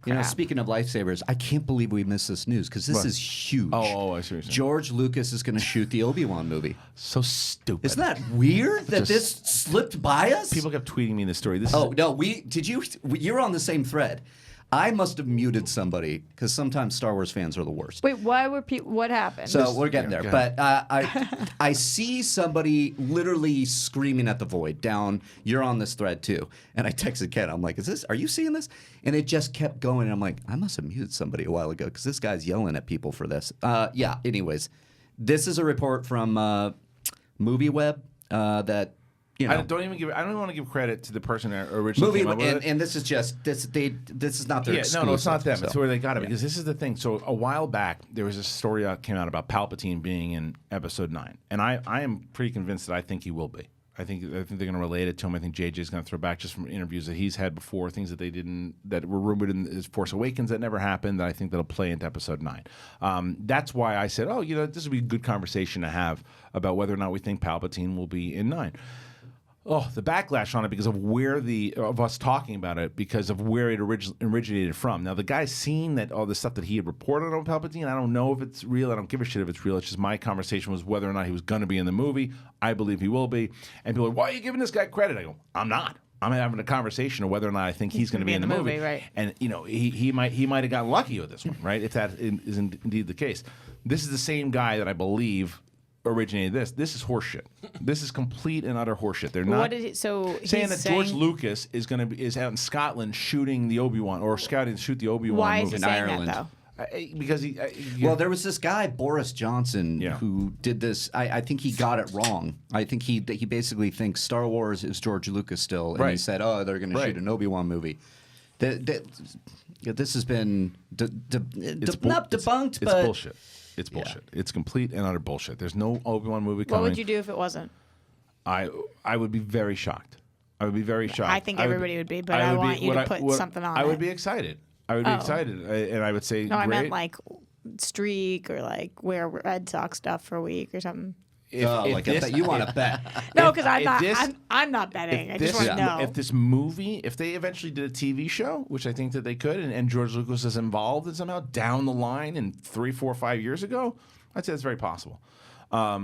You know, speaking of lightsabers, I can't believe we missed this news because this is huge. Oh, I see what you're saying. George Lucas is going to shoot the Obi-Wan movie. So stupid. Isn't that weird that this slipped by us? People kept tweeting me this story. No, you're on the same thread. I must have muted somebody because sometimes Star Wars fans are the worst. Wait, why were people? What happened? So we're getting there, but I see somebody literally screaming at the void down. You're on this thread too, and I texted Ken. I'm like, Are you seeing this?" And it just kept going. And I'm like, I must have muted somebody a while ago because this guy's yelling at people for this. Yeah. Anyways, this is a report from MovieWeb that. You know, I don't even want to give credit to the person that originally came up with it. And this is just this is not their exclusive. No, it's not them. So. It's where they got it because this is the thing. So a while back there was a story that came out about Palpatine being in Episode 9, and I am pretty convinced that I think he will be. I think they're going to relate it to him. I think JJ is going to throw back just from interviews that he's had before, things that were rumored in his Force Awakens that never happened. That I think that'll play into Episode 9. That's why I said, this would be a good conversation to have about whether or not we think Palpatine will be in 9. Oh, the backlash on it because of of us talking about it because of where it originated from. Now, the guy's seen that all the stuff that he had reported on Palpatine. I don't know if it's real. I don't give a shit if it's real. It's just my conversation was whether or not he was going to be in the movie. I believe he will be. And people are like, why are you giving this guy credit? I go, I'm not. I'm having a conversation of whether or not I think he's going to be in the movie. Right. And he might have gotten lucky with this one, right? If that is indeed the case. This is the same guy that I believe originated this. This is horseshit. This is complete and utter horseshit. They're not saying that George Lucas is out in Scotland shooting the Obi-Wan or scouting to shoot the Obi-Wan movie in Ireland. That, though? Because well, there was this guy Boris Johnson who did this. I think he got it wrong. I think he basically thinks Star Wars is George Lucas still, and he said, they're going to shoot an Obi-Wan movie. This has been not debunked, but it's bullshit. It's bullshit. Yeah. It's complete and utter bullshit. There's no Obi-Wan movie coming. What would you do if it wasn't? I would be very shocked. I would be very shocked. I think everybody would be, but I want you to put something on it. I would be excited. I would be excited, and I would say, no, I meant like streak or like wear Red Sox stuff for a week or something. You want to bet? No, because I'm not betting. I just want to know if this movie, if they eventually did a TV show, which I think that they could, and George Lucas is involved in somehow down the line in 3, 4, 5 years ago, I'd say it's very possible. A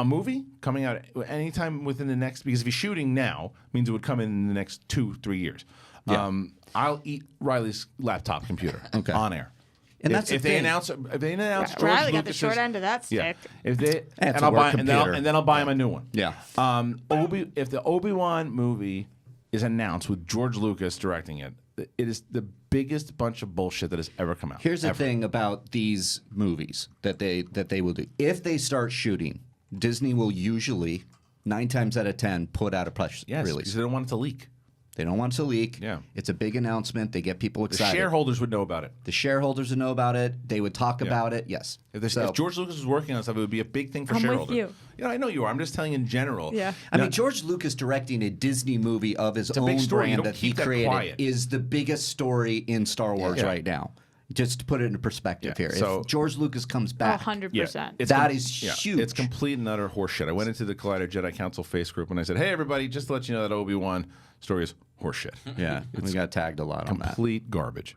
movie coming out anytime within the next, because if he's shooting now, means it would come in the next 2, 3 years. Yeah. I'll eat Riley's laptop computer on air. And if they announce George Riley Lucas got the short end of that stick. If they and then I'll buy him a new one. Yeah. If the Obi-Wan movie is announced with George Lucas directing it, it is the biggest bunch of bullshit that has ever come out. Here's the thing about these movies that they will do. If they start shooting, Disney will usually 9 times out of 10 put out a press release. Because they don't want it to leak. They don't want it to leak. Yeah. It's a big announcement. They get people excited. The shareholders would know about it. The shareholders would know about it. They would talk about it. Yes. If George Lucas was working on stuff, it would be a big thing for shareholders. With you. I know you are. I'm just telling you in general. Yeah. I mean, George Lucas directing a Disney movie of his own brand that he created is the biggest story in Star Wars right now. Just to put it into perspective here. So, if George Lucas comes back, 100%. That is huge. It's complete and utter horseshit. I went into the Collider Jedi Council face group and I said, hey, everybody, just to let you know that Obi-Wan story is horseshit. Yeah, we got tagged a lot on that. Complete garbage.